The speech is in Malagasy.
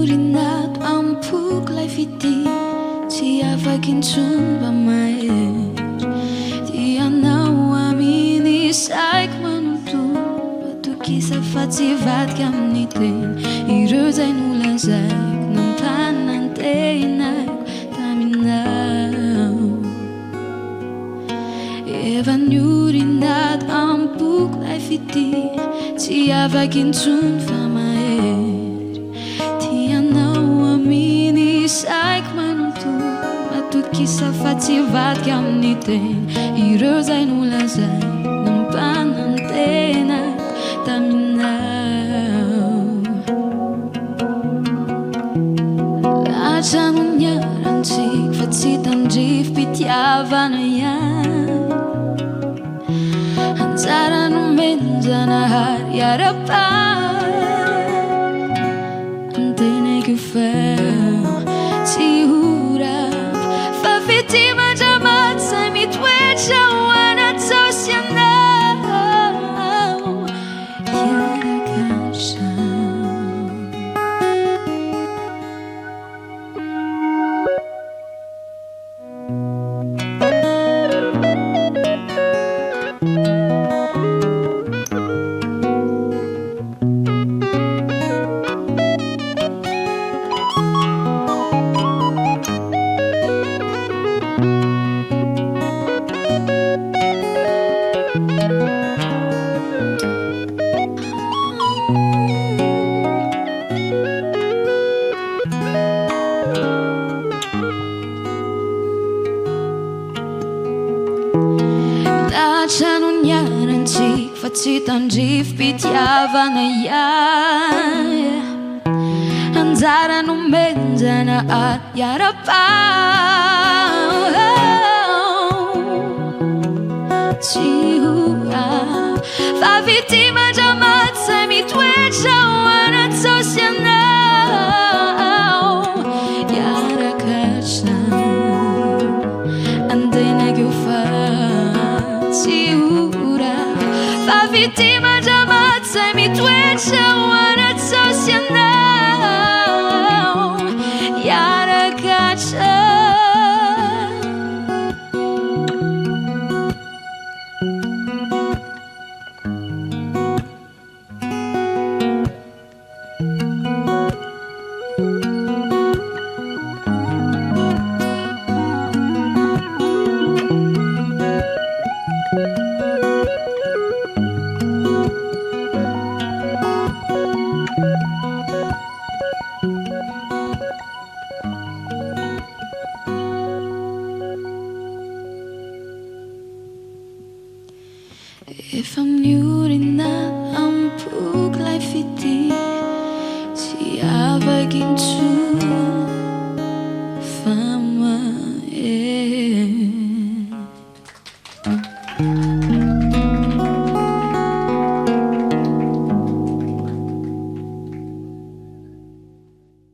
rin nato ampuklay fity tsy afaky intsony mahery ty anao aminy saiko manontolo matokisa fa tsy vadika amin'ny teny ireo zay nolazaiko nampanantenaiko taminao efa niorinado ampuklay fity tsy afaky intsony fa mahery ty anao aminy saiko manontolo matokisa fa tsy vadika amin'ny teny ireo zay nolazaiko nampanantenaiko taminao lasa noniarantsika fa tsy tandrifim-pitiavana ihany anjara nomenjanahary ara-pany antenako fa tsy ora fa fitiman-dramaty zay mitoetra ho anatsao sy anao hiarakasa Noniarantsika fa tsy tandrifim-pitiavana ihany anjara nomenjana ary ara-pany tsy ora fa fitiman-dramaty zay mitoetra ho anatsao sy anao hiarakasa antenako fa tsy ora fa fitiman-dramaty zay mitoetra ho anatsao sy anao hiarakasa efa niorinado ampuklay fity tsy afaky intsony